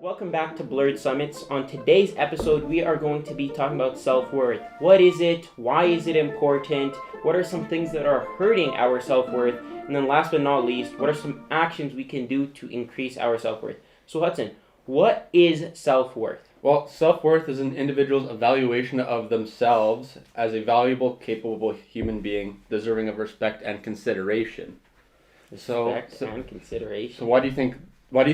Welcome back to Blurred Summits. On today's episode, we are going to be talking about self-worth. What is it? Why is it important? What are some things that are hurting our self-worth? And then last but not least, what are some actions we can do to increase our self-worth? So Hudson, what is self-worth? Well, self-worth is an individual's evaluation of themselves as a valuable, capable human being deserving of respect and consideration. Respect and consideration. So why do you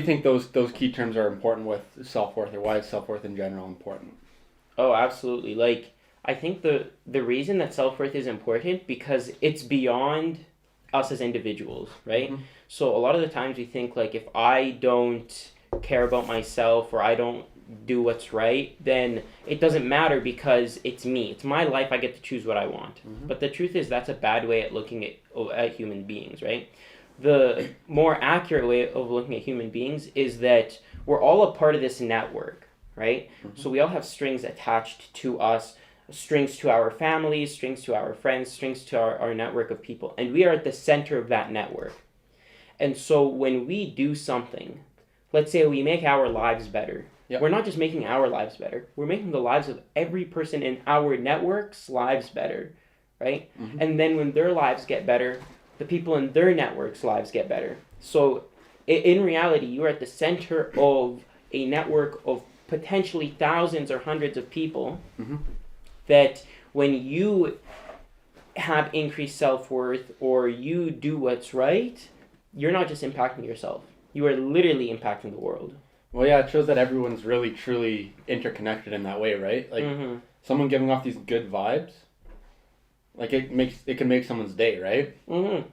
think those key terms are important with self-worth, or why is self-worth in general important? Oh, absolutely. I think the reason that self-worth is important because it's beyond us as individuals, right? Mm-hmm. So a lot of the times we think if I don't care about myself or I don't do what's right, then it doesn't matter because it's me. It's my life. I get to choose what I want. Mm-hmm. But the truth is that's a bad way at looking at human beings, right? The more accurate way of looking at human beings is that we're all a part of this network, right? Mm-hmm. So we all have strings attached to us, strings to our families, strings to our friends, strings to our network of people. And we are at the center of that network. And so when we do something, let's say we make our lives better, yep. We're not just making our lives better, we're making the lives of every person in our network's lives better, right? Mm-hmm. And then when their lives get better, the people in their network's lives get better. So in reality, you are at the center of a network of potentially thousands or hundreds of people. Mm-hmm. That when you have increased self-worth or you do what's right, you're not just impacting yourself. You are literally impacting the world. Well, yeah, it shows that everyone's really, truly interconnected in that way, right? Mm-hmm. Someone giving off these good vibes, it can make someone's day, right? Mm-hmm.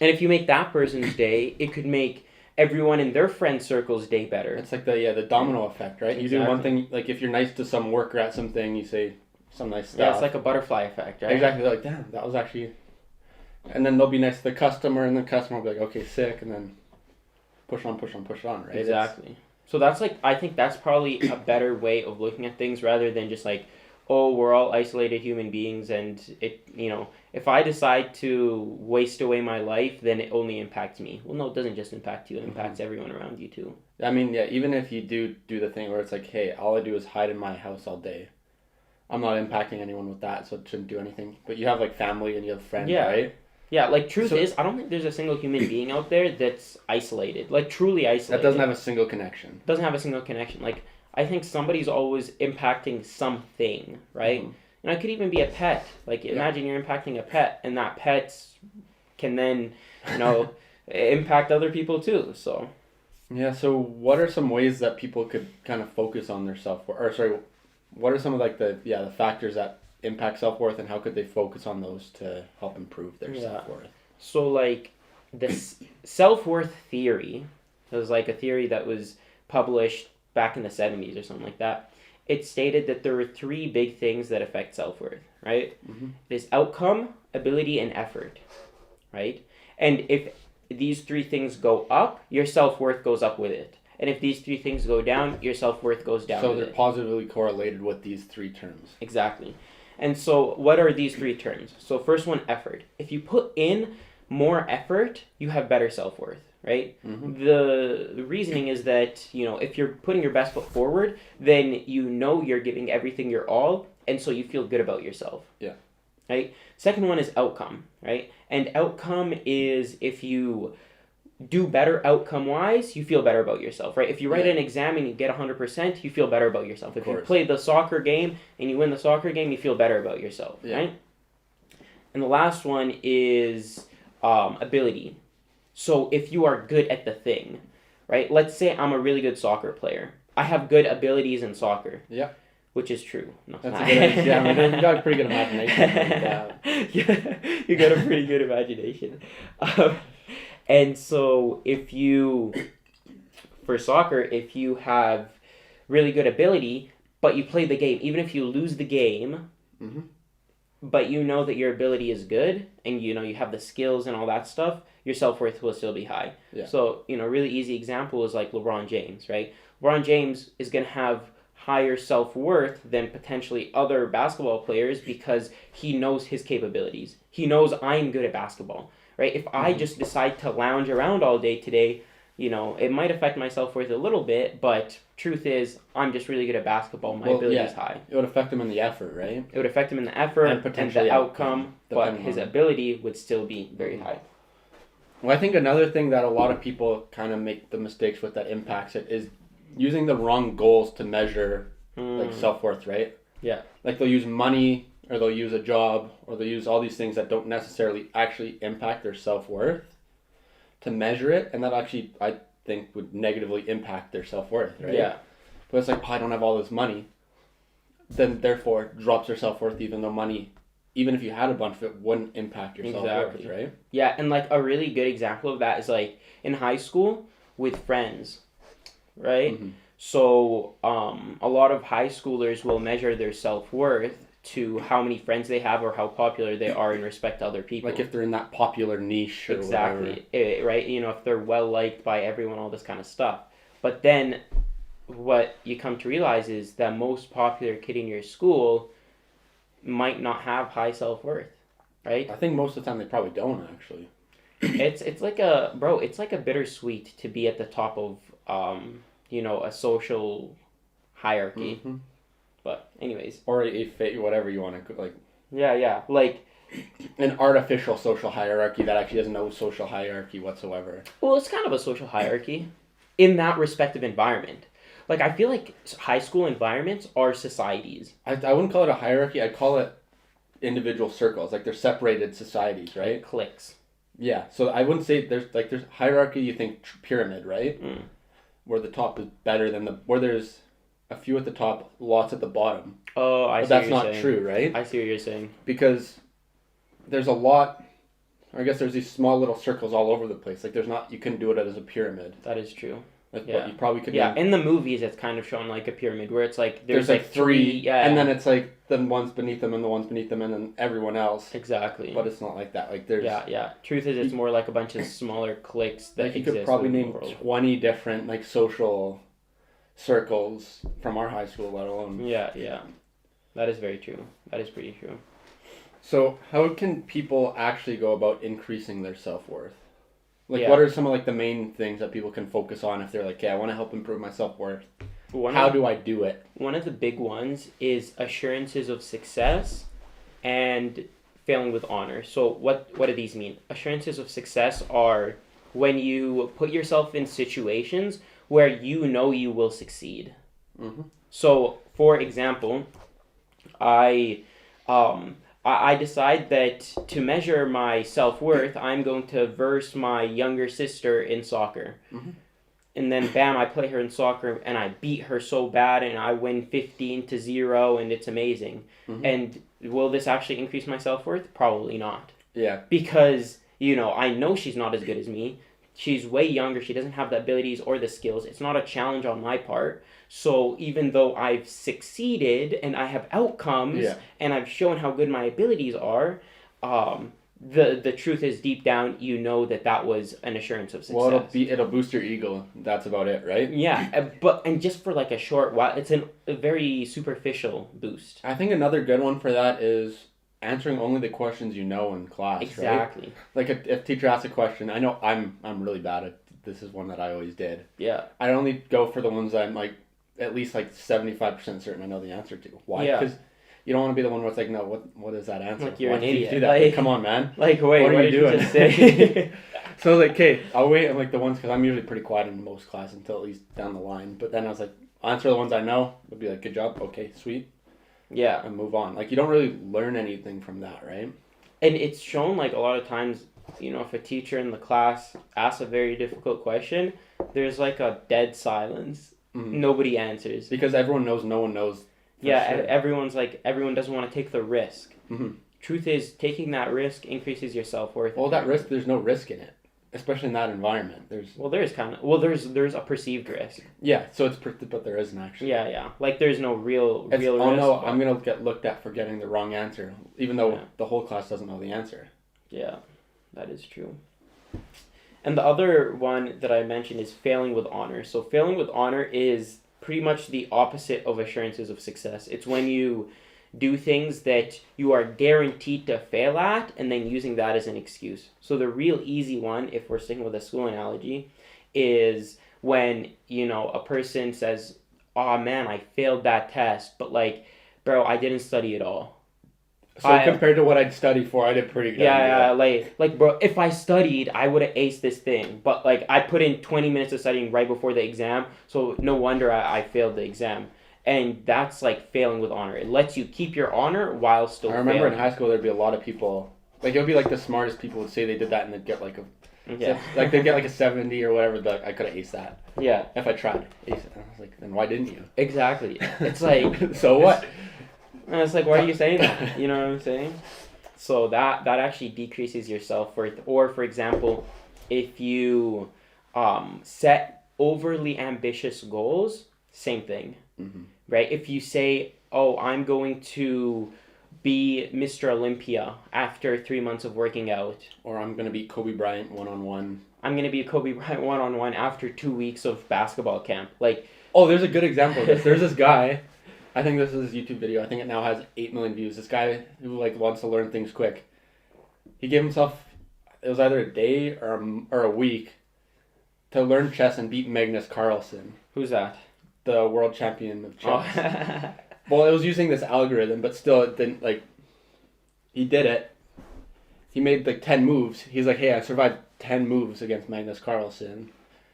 And if you make that person's day, it could make everyone in their friend circle's day better. It's like the domino effect, right? Exactly. You do one thing, if you're nice to some worker at something, you say some nice stuff. Yeah, it's like a butterfly effect, right? Exactly. They're like, damn, that was actually... And then they'll be nice to the customer, and the customer will be like, okay, sick, and then push on, right? Exactly. So that's I think that's probably a better way of looking at things rather than just oh, we're all isolated human beings and if I decide to waste away my life, then it only impacts me. Well, no, it doesn't just impact you. It impacts everyone around you too. I mean, yeah, even if you do the thing where it's hey, all I do is hide in my house all day. I'm not impacting anyone with that, so it shouldn't do anything. But you have family and you have friends, right? Yeah, truth is, I don't think there's a single human being out there that's isolated. Truly isolated. That doesn't have a single connection. Doesn't have a single connection. I think somebody's always impacting something, right? Mm-hmm. And it could even be a pet. Imagine you're impacting a pet, and that pet can then, impact other people too, so. Yeah, so what are some ways that people could kind of focus on their self-worth? Or, sorry, what are some of the factors that impact self-worth, and how could they focus on those to help improve their self-worth? So, this SelfWorth Theory, it was a theory that was published back in the 70s or something like that. It stated that there were three big things that affect self-worth, right? Mm-hmm. It is outcome, ability, and effort, right? And if these three things go up, your self-worth goes up with it. And if these three things go down, your self-worth goes down with it. So they're positively correlated with these three terms. Exactly. And so what are these three terms? So first one, effort. If you put in more effort, you have better self-worth, right? Mm-hmm. The reasoning is that, if you're putting your best foot forward, then you're giving everything your all, and so you feel good about yourself. Yeah. Right? Second one is outcome, right? And outcome is if you do better outcome-wise, you feel better about yourself, right? If you write an exam and you get 100%, you feel better about yourself. If you play the soccer game and you win the soccer game, you feel better about yourself, right? And the last one is ability. So if you are good at the thing, right? Let's say I'm a really good soccer player. I have good abilities in soccer. Yeah. Which is true. No, that's a good idea. You got a pretty good imagination. Yeah, you got a pretty good imagination. And so for soccer, if you have really good ability, but you play the game, even if you lose the game, mm-hmm. but you know that your ability is good, and you have the skills and all that stuff, your self-worth will still be high. Yeah. So, really easy example is LeBron James, right? LeBron James is going to have higher self-worth than potentially other basketball players because he knows his capabilities. He knows I'm good at basketball. Right? If I just decide to lounge around all day today, you know, it might affect my self-worth a little bit, but truth is, I'm just really good at basketball. My ability is high. It would affect him in the effort, right? It would affect him in the effort and potentially the outcome, but depending his on ability would still be very high. Well, I think another thing that a lot of people kind of make the mistakes with that impacts it is using the wrong goals to measure like self-worth, right? Yeah. Like they'll use money, or they'll use a job, or they'll use all these things that don't necessarily actually impact their self-worth to measure it, and that actually, I think, would negatively impact their self-worth, right? Yeah. But it's like, oh, I don't have all this money, then therefore drops their self-worth, even though money, even if you had a bunch of it, wouldn't impact your self-worth, right? Yeah, and like a really good example of that is like in high school with friends, right? Mm-hmm. So a lot of high schoolers will measure their self-worth to how many friends they have or how popular they are in respect to other people. Like if they're in that popular niche or whatever. Right? You know, if they're well liked by everyone, all this kind of stuff. But then what you come to realize is that most popular kid in your school might not have high self-worth, right? I think most of the time they probably don't, actually. It's like a bittersweet to be at the top of you know, a social hierarchy. Mm-hmm. But anyways, or a whatever you want to like. Yeah, like an artificial social hierarchy that actually has no social hierarchy whatsoever. Well, it's kind of a social hierarchy in that respective environment. Like I feel like high school environments are societies. I wouldn't call it a hierarchy. I'd call it individual circles. Like they're separated societies, right? Like cliques. Yeah. So I wouldn't say there's hierarchy. You think pyramid, right? Mm. Where the top is better than where there's a few at the top, lots at the bottom. Oh, I see. But that's not true, right? I see what you're saying. Because there's a lot. I guess there's these small little circles all over the place. Like you couldn't do it as a pyramid. That is true. Like yeah. You probably could. Yeah, in the movies it's kind of shown like a pyramid where it's like there's like three, and then it's like the ones beneath them and the ones beneath them and then everyone else. Exactly. But it's not like that. Like there's. Yeah. Truth is, it's more like a bunch of smaller cliques that like you could probably name 20 different like social circles from our high school, let alone. Yeah. That is very true. That is pretty true. So how can people actually go about increasing their self-worth? Like, what are some of like the main things that people can focus on if they're like, I want to help improve my self-worth? How do I do it? One of the big ones is assurances of success and failing with honor. So what do these mean? Assurances of success are when you put yourself in situations where you know you will succeed. Mm-hmm. So, for example, I decide that to measure my self-worth, I'm going to verse my younger sister in soccer. Mm-hmm. And then, bam, I play her in soccer, and I beat her so bad, and I win 15-0, and it's amazing. Mm-hmm. And will this actually increase my self-worth? Probably not. Yeah. Because, you know, I know she's not as good as me. She's way younger. She doesn't have the abilities or the skills. It's not a challenge on my part. So even though I've succeeded and I have outcomes and I've shown how good my abilities are, the truth is deep down you know that was an assurance of success. Well, it'll boost your ego. That's about it, right? Yeah, and just for like a short while, it's a very superficial boost. I think another good one for that is answering only the questions you know in class. Exactly. Right? Like if a teacher asks a question, I know I'm really bad at. This is one that I always did. Yeah. I only go for the ones that I'm like at least like 75% certain I know the answer to. Why? Because you don't want to be the one where it's like, no, what is that answer? Like you're Why an did idiot. you do that? Like, come on, man. Like, wait, what are you doing? Did you just say? So I was like, okay, I'll wait on like the ones, because I'm usually pretty quiet in most classes until at least down the line. But then I was like, I'll answer the ones I know. It'll be like, good job. Okay, sweet. Yeah. And move on. Like, you don't really learn anything from that, right? And it's shown like a lot of times, you know, if a teacher in the class asks a very difficult question, there's like a dead silence. Mm-hmm. Nobody answers. Because everyone knows no one knows. Yeah, sure. Everyone doesn't want to take the risk. Mm-hmm. Truth is, taking that risk increases your self-worth. Well, that risk, there's no risk in it. Especially in that environment. There's a perceived risk. Yeah, so but there isn't actually. Yeah. Like there's no real risk. Oh no, I'm gonna get looked at for getting the wrong answer, even though the whole class doesn't know the answer. Yeah, that is true. And the other one that I mentioned is failing with honor. So failing with honor is pretty much the opposite of assurances of success. It's when you do things that you are guaranteed to fail at and then using that as an excuse. So the real easy one, if we're sticking with a school analogy, is when, you know, a person says, oh man, I failed that test, but like, bro, I didn't study at all. So compared to what I'd studied for, I did pretty good. Yeah, like bro, if I studied, I would have aced this thing. But like, I put in 20 minutes of studying right before the exam, so no wonder I failed the exam. And that's like failing with honor. It lets you keep your honor while still failing. I remember in high school there'd be a lot of people, like it would be like the smartest people would say they did that and they'd get like like they'd get like a 70 or whatever, but I could have aced that. Yeah. If I tried. Ace it. And I was like, then why didn't you? Exactly. It's like so what? And it's like, why are you saying that? You know what I'm saying? So that actually decreases your self-worth. Or, for example, if you set overly ambitious goals, same thing, right? If you say, oh, I'm going to be Mr. Olympia after 3 months of working out. Or I'm going to beat Kobe Bryant one-on-one. I'm going to beat Kobe Bryant one-on-one after 2 weeks of basketball camp. Like, oh, there's a good example of this. There's this guy... I think this is his YouTube video. I think it now has 8 million views. This guy who like wants to learn things quick. He gave himself, it was either a day or a week to learn chess and beat Magnus Carlsen. Who's that? The world champion of chess. Oh. Well, it was using this algorithm, but still it didn't like. He did it. He made like 10 moves. He's like, hey, I survived 10 moves against Magnus Carlsen.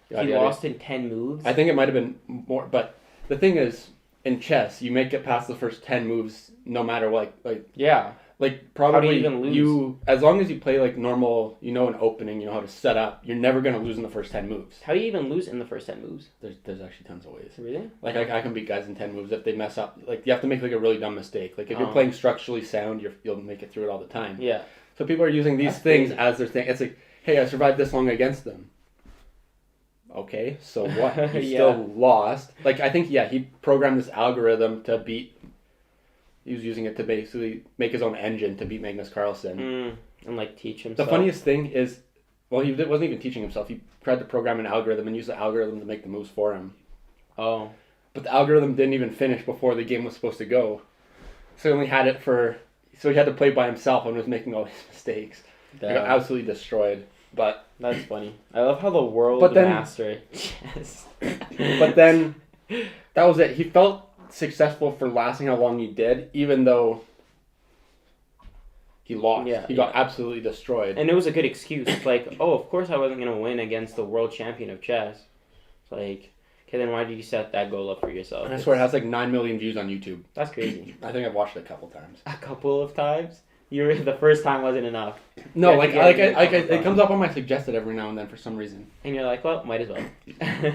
He lost in 10 moves? I think it might have been more, but the thing is, in chess, you make it past the first 10 moves no matter what. Yeah. Like, probably how do you even lose? As long as you play like normal, you know an opening, you know how to set up, you're never going to lose in the first 10 moves. How do you even lose in the first 10 moves? There's actually tons of ways. Really? Like, I can beat guys in 10 moves if they mess up. Like, you have to make like a really dumb mistake. Like, if you're playing structurally sound, you'll make it through it all the time. Yeah. So people are using these things as their thing. It's like, hey, I survived this long against them. Okay, so what? He still lost. Like, I think, he programmed this algorithm to beat... He was using it to basically make his own engine to beat Magnus Carlsen. And, like, teach himself. The funniest thing is... Well, he wasn't even teaching himself. He tried to program an algorithm and use the algorithm to make the moves for him. Oh. But the algorithm didn't even finish before the game was supposed to go. So he only had it for... So he had to play by himself and was making all these mistakes. He got absolutely destroyed. But that's funny. I love how the world master chess. But then that was it. He felt successful for lasting how long he did, even though he lost. Yeah, he got absolutely destroyed. And it was a good excuse. It's like, oh, of course I wasn't gonna win against the world champion of chess. It's like, okay, then why did you set that goal up for yourself? And I swear it has like 9 million views on YouTube. That's crazy. I think I've watched it a couple times. A couple of times? The first time wasn't enough. No, it comes up on my suggested every now and then for some reason. And you're like, well, might as well.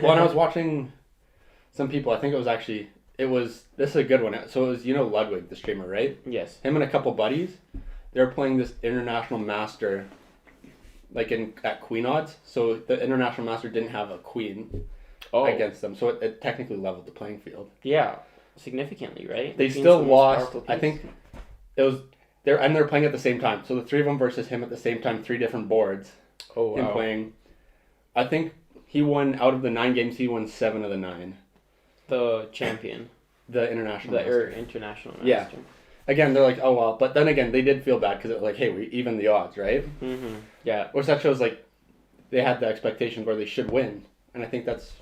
Well, and I was watching some people, I think this is a good one. So it was, Ludwig, the streamer, right? Yes. Him and a couple buddies, they were playing this international master, like at queen odds. So the international master didn't have a queen against them. So it technically leveled the playing field. Yeah, significantly, right? They still lost, I think it was... They're playing at the same time. So the three of them versus him at the same time, 3 different boards. Oh, wow. Him playing. I think he won, out of the 9 games, he won 7 of the 9. The champion. The international master. International master. Yeah. Again, they're like, oh, well. But then again, they did feel bad because it was like, hey, we even the odds, right? Mm-hmm. Yeah. Which that shows, like, they had the expectation where they should win. And I think that's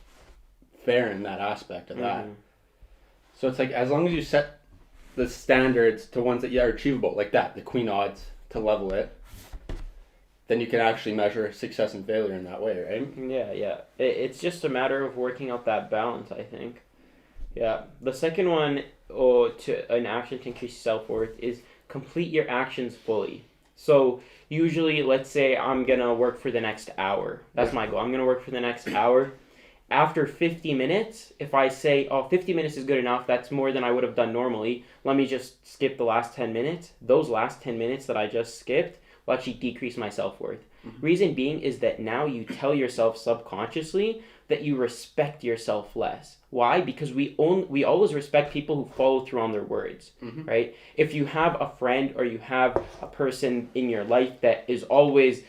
fair in that aspect of that. So it's like, as long as you set the standards to ones that are achievable, like that, the queen odds to level it, then you can actually measure success and failure in that way, right? Yeah. It's just a matter of working out that balance, I think. Yeah. The second one, to an action to increase self-worth, is complete your actions fully. So usually, let's say I'm going to work for the next hour. That's my goal. I'm going to work for the next hour. After 50 minutes, if I say, 50 minutes is good enough, that's more than I would have done normally, let me just skip the last 10 minutes. Those last 10 minutes that I just skipped will actually decrease my self-worth. Mm-hmm. Reason being is that now you tell yourself subconsciously that you respect yourself less. Why? Because we always respect people who follow through on their words, right? If you have a friend or you have a person in your life that is always...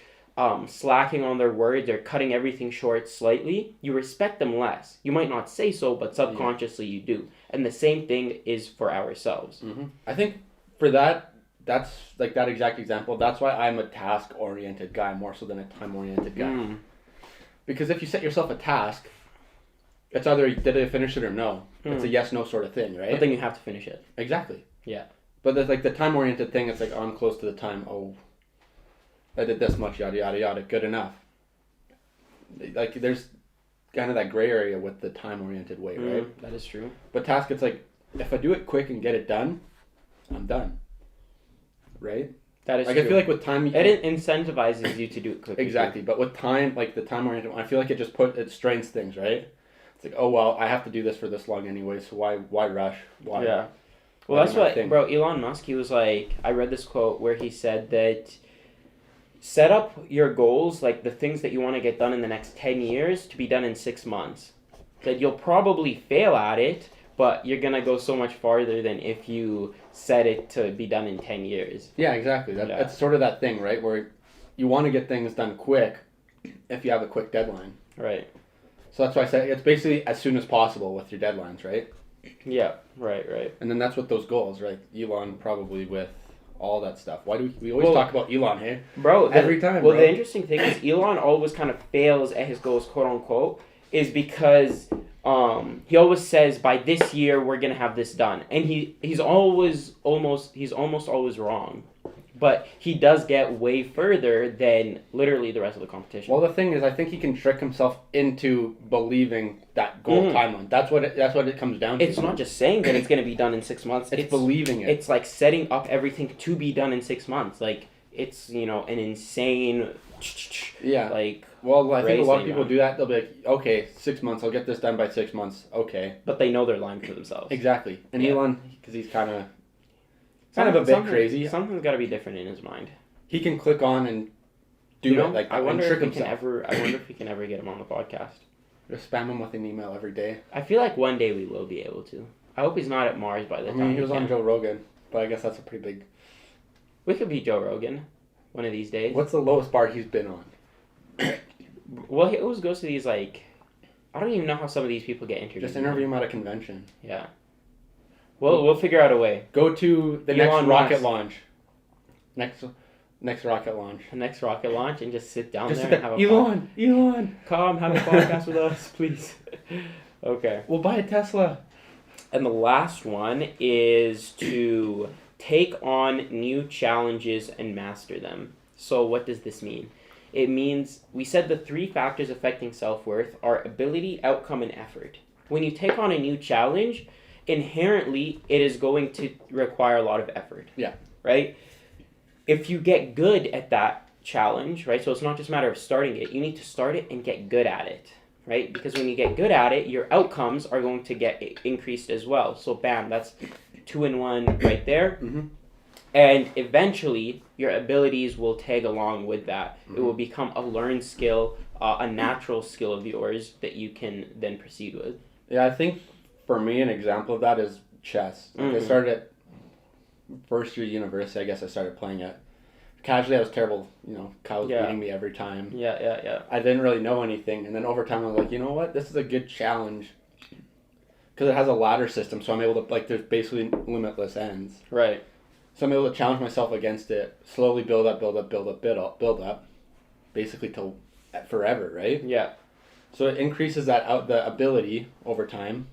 slacking on their words or cutting everything short slightly, you respect them less. You might not say so, but subconsciously you do. And the same thing is for ourselves. Mm-hmm. I think for that's like that exact example. That's why I'm a task-oriented guy more so than a time-oriented guy. Because if you set yourself a task, it's either did I finish it or no. It's a yes/no sort of thing, right? But then you have to finish it. Exactly. Yeah. But there's like the time-oriented thing. It's like, oh, I'm close to the time. Oh, I did this much. Yada yada yada. Good enough. Like there's kind of that gray area with the time-oriented way, right? That is true. But task, it's like if I do it quick and get it done, I'm done. Right? That is like true. I feel like with time, it incentivizes you to do it quickly. Exactly. But with time, like the time-oriented one, I feel like it strains things, right? It's like, oh well, I have to do this for this long anyway, so why rush? Why? Yeah. Well, that's what, bro. Elon Musk, he was like, I read this quote where he said that set up your goals, like the things that you want to get done in the next 10 years, to be done in 6 months. That you'll probably fail at it, but you're gonna go so much farther than if you set it to be done in 10 years. Yeah, exactly. That's sort of that thing, right? Where you want to get things done quick if you have a quick deadline. Right. So that's why I said it's basically as soon as possible with your deadlines, right? Yeah, right. And then that's what those goals, right? Elon probably with all that stuff. Why do we always talk about Elon here? Bro, every time. Well, the interesting thing is Elon always kind of fails at his goals, quote unquote, is because he always says by this year we're gonna have this done, and he's almost always wrong. But he does get way further than literally the rest of the competition. Well, the thing is, I think he can trick himself into believing that goal timeline. That's what it comes down to. It's not just saying that it's going to be done in 6 months. It's believing it. It's like setting up everything to be done in 6 months. Like, it's, an insane... Yeah. Like... Well, I think a lot of people do that. They'll be like, okay, 6 months. I'll get this done by 6 months. Okay. But they know they're lying to themselves. Exactly. And Elon, because he's kind of a bit crazy. Something's got to be different in his mind. He can click on and do it like that. I wonder if we can ever get him on the podcast. Just spam him with an email every day. I feel like one day we will be able to. I hope he's not at Mars by the time. I mean, he was on Joe Rogan, but I guess that's a pretty big... We could be Joe Rogan one of these days. What's the lowest bar he's been on? Well, he always goes to these, like... I don't even know how some of these people get interviewed. Just interview him at a convention. Yeah. We'll figure out a way. Go to the Elon next rocket launch. Next rocket launch. The next rocket launch, and just sit down just there and have a Elon, come have a podcast with us, please. Okay. We'll buy a Tesla. And the last one is to take on new challenges and master them. So what does this mean? It means, we said the 3 factors affecting self-worth are ability, outcome, and effort. When you take on a new challenge, inherently, it is going to require a lot of effort. Yeah. Right? If you get good at that challenge, right? So it's not just a matter of starting it. You need to start it and get good at it, right? Because when you get good at it, your outcomes are going to get increased as well. So bam, that's 2 in 1 right there. Mm-hmm. And eventually, your abilities will tag along with that. Mm-hmm. It will become a learned skill, a natural skill of yours that you can then proceed with. Yeah, I think for me, an example of that is chess. Like I started at first year university, I guess I started playing it. Casually, I was terrible. Kyle was beating me every time. Yeah. I didn't really know anything. And then over time, I was like, you know what? This is a good challenge. Because it has a ladder system, so I'm able to, there's basically limitless ends. Right. So I'm able to challenge myself against it, slowly build up, basically till forever, right? Yeah. So it increases the ability over time,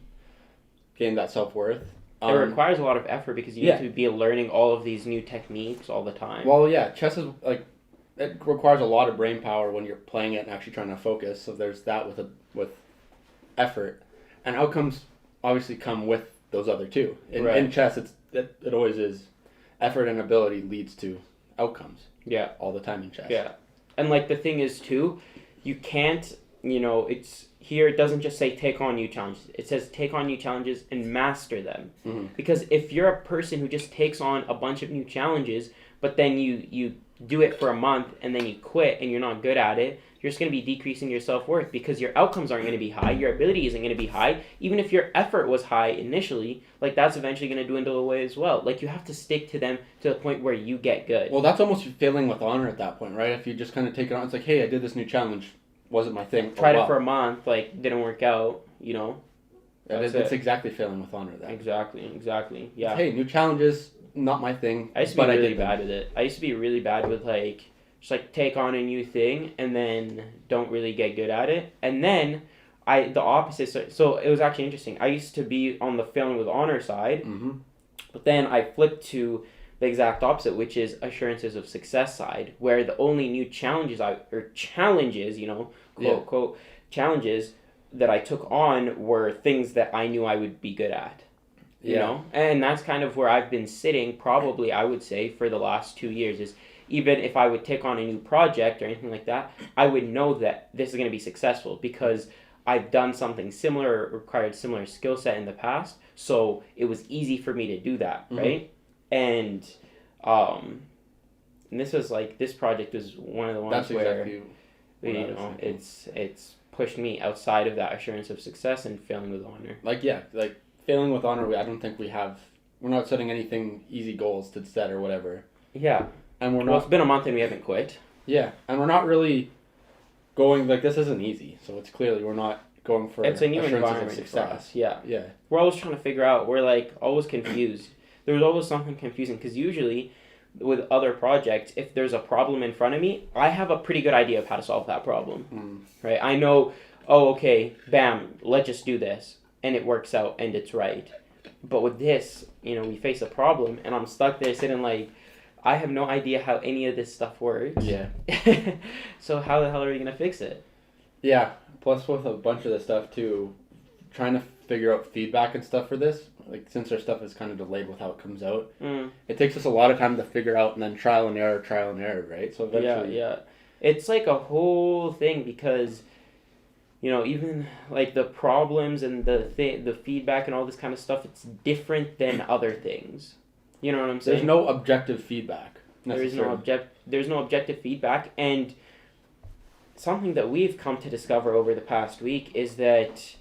gain that self-worth. It requires a lot of effort because you need to be learning all of these new techniques all the time. Well, yeah, chess is it requires a lot of brain power when you're playing it and actually trying to focus. So there's that with effort, and outcomes obviously come with those other two. In chess, it always is. Effort and ability leads to outcomes. Yeah. All the time in chess. Yeah. And the thing is too, you can't, it's here, it doesn't just say take on new challenges. It says take on new challenges and master them. Mm-hmm. Because if you're a person who just takes on a bunch of new challenges, but then you do it for a month and then you quit and you're not good at it, you're just going to be decreasing your self-worth because your outcomes aren't going to be high, your ability isn't going to be high. Even if your effort was high initially, that's eventually going to dwindle away as well. You have to stick to them to the point where you get good. Well, that's almost failing with honor at that point, right? If you just kind of take it on, it's like, hey, I did this new challenge, wasn't my thing. Tried it for a month, didn't work out, It's exactly failing with honor then. Exactly, yeah. Hey, new challenges, not my thing. I used to be really bad with it. I used to be really bad with, just like take on a new thing and then don't really get good at it. And then the opposite. So it was actually interesting. I used to be on the failing with honor side, but then I flipped to the exact opposite, which is assurances of success side, where the only new challenges, quote quote challenges that I took on were things that I knew I would be good at. You know, and that's kind of where I've been sitting. Probably, I would say, for the last 2 years is. Even if I would take on a new project or anything like that, I would know that this is going to be successful because I've done something similar or required similar skill set in the past. So it was easy for me to do that, right? And this was like, this project was one of the ones it's pushed me outside of that assurance of success and failing with honor. Like failing with honor, I don't think we're not setting anything easy goals to set or whatever. Yeah. And it's been a month and we haven't quit. Yeah, and we're not really going, like, this isn't easy, so it's clearly we're not going for it's a new environment of success. For us. Yeah. We're always trying to figure out, we're like always confused. There's always something confusing, because usually with other projects, if there's a problem in front of me, I have a pretty good idea of how to solve that problem, right? I know, bam, let's just do this, and it works out, and it's right. But with this, we face a problem, and I'm stuck there sitting like, I have no idea how any of this stuff works. Yeah. So how the hell are we going to fix it? Yeah. Plus with a bunch of this stuff too, trying to figure out feedback and stuff for this, like since our stuff is kind of delayed with how it comes out, it takes us a lot of time to figure out and then trial and error, right? So eventually... Yeah. It's like a whole thing because, even like the problems and the feedback and all this kind of stuff, it's different than other things. You know what I'm saying? There's no objective feedback. There's no objective feedback, and something that we've come to discover over the past week is that,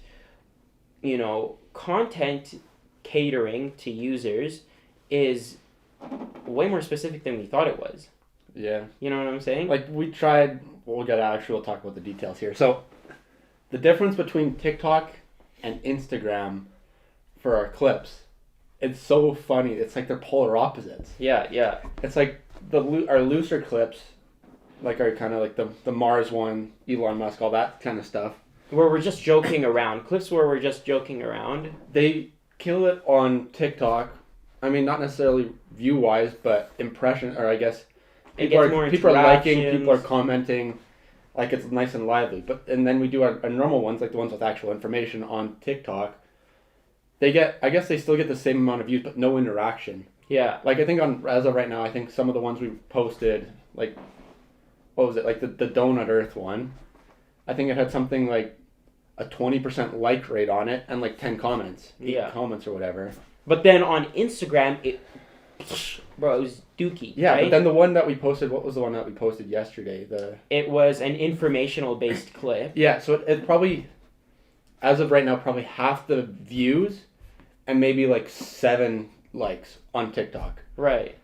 content catering to users is way more specific than we thought it was. Yeah. You know what I'm saying? Like we'll talk about the details here. So the difference between TikTok and Instagram for our clips, it's so funny. It's like they're polar opposites. Yeah. It's like our looser clips, like our kind of like the Mars one, Elon Musk, all that kind of stuff. Where we're just joking around. Clips where we're just joking around. They kill it on TikTok. I mean, not necessarily view-wise, but impression, or I guess people are liking, people are commenting, like it's nice and lively. And then we do our normal ones, like the ones with actual information on TikTok. I guess they still get the same amount of views, but no interaction. Yeah. Like, I think as of right now, I think some of the ones we posted, like, what was it? Like, the Donut Earth one. I think it had something like a 20% like rate on it and, like, 10 comments. 8 comments or whatever. But then on Instagram, it was dookie. Yeah, right? But then the one that we posted, what was the one that we posted yesterday? It was an informational-based clip. Yeah, so it probably... As of right now, probably half the views and maybe like 7 likes on TikTok. Right.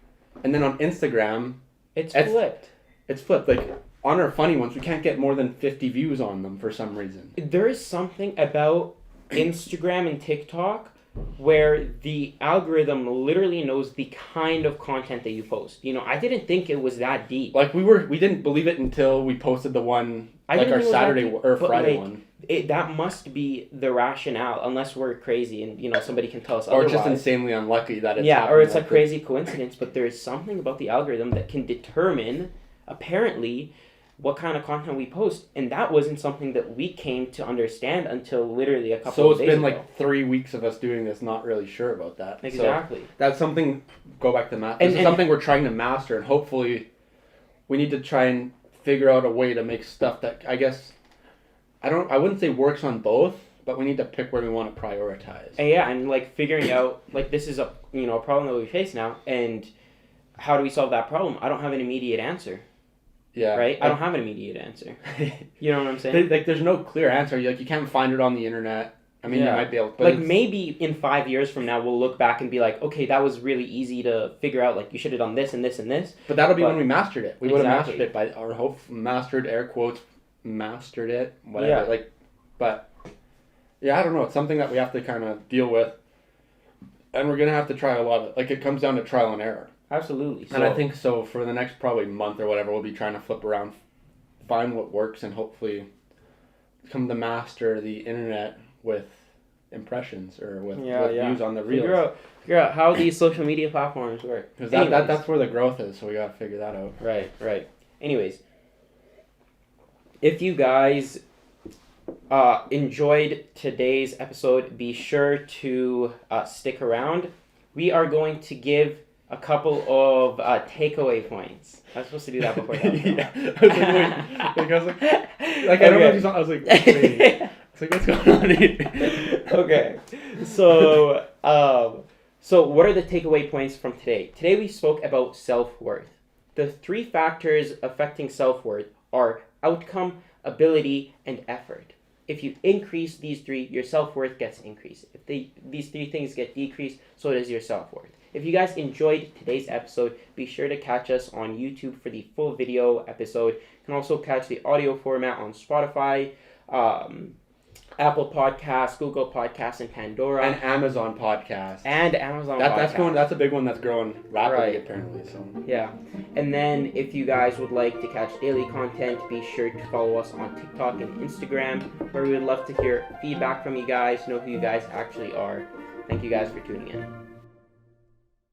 And then on Instagram... It's flipped. It's flipped. Like, on our funny ones, we can't get more than 50 views on them for some reason. There is something about Instagram and TikTok where the algorithm literally knows the kind of content that you post. I didn't think it was that deep. Like, we didn't believe it until we posted the one, like our Saturday or Friday one. That must be the rationale, unless we're crazy and, somebody can tell us otherwise. Or just insanely unlucky that it's happening. Or it's a crazy coincidence, but there is something about the algorithm that can determine, apparently, what kind of content we post. And that wasn't something that we came to understand until literally a couple of days ago. So it's been like 3 weeks of us doing this, not really sure about that. Exactly. So that's something, go back to math. This is something we're trying to master, and hopefully we need to try and figure out a way to make stuff that, I guess... I wouldn't say works on both, but we need to pick where we want to prioritize. And like figuring out, like this is a problem that we face now, and how do we solve that problem? I don't have an immediate answer. Yeah. Right? I don't have an immediate answer. You know what I'm saying? Like there's no clear answer. You can't find it on the internet. I mean, you might be able to. Like maybe in 5 years from now, we'll look back and be like, okay, that was really easy to figure out. Like you should have done this and this and this. But that'll be when we mastered it. We would have mastered it by our mastered air quotes. Mastered it, whatever. I don't know. It's something that we have to kind of deal with, and we're gonna have to try a lot of it. Like it comes down to trial and error. Absolutely. And I think so for the next probably month or whatever, we'll be trying to flip around, find what works, and hopefully come to master the internet with impressions or with views on the reels. Figure out how these social media platforms work. Because that's where the growth is, so we got to figure that out. Right. Anyways, if you guys enjoyed today's episode, be sure to stick around. We are going to give a couple of takeaway points. I was supposed to do that before that. Yeah. I was like, I don't know if you saw. I was like, wait. It's like, what's going on here? Okay, so what are the takeaway points from today? Today we spoke about self-worth. The 3 factors affecting self-worth are outcome, ability, and effort. If you increase these 3, your self-worth gets increased. If these 3 things get decreased, so does your self-worth. If you guys enjoyed today's episode, be sure to catch us on YouTube for the full video episode. You can also catch the audio format on Spotify, Apple Podcasts, Google Podcasts, and Pandora. And Amazon Podcasts. Podcasts. That's a big one that's growing rapidly, apparently. So yeah. And then if you guys would like to catch daily content, be sure to follow us on TikTok and Instagram, where we would love to hear feedback from you guys, know who you guys actually are. Thank you guys for tuning in.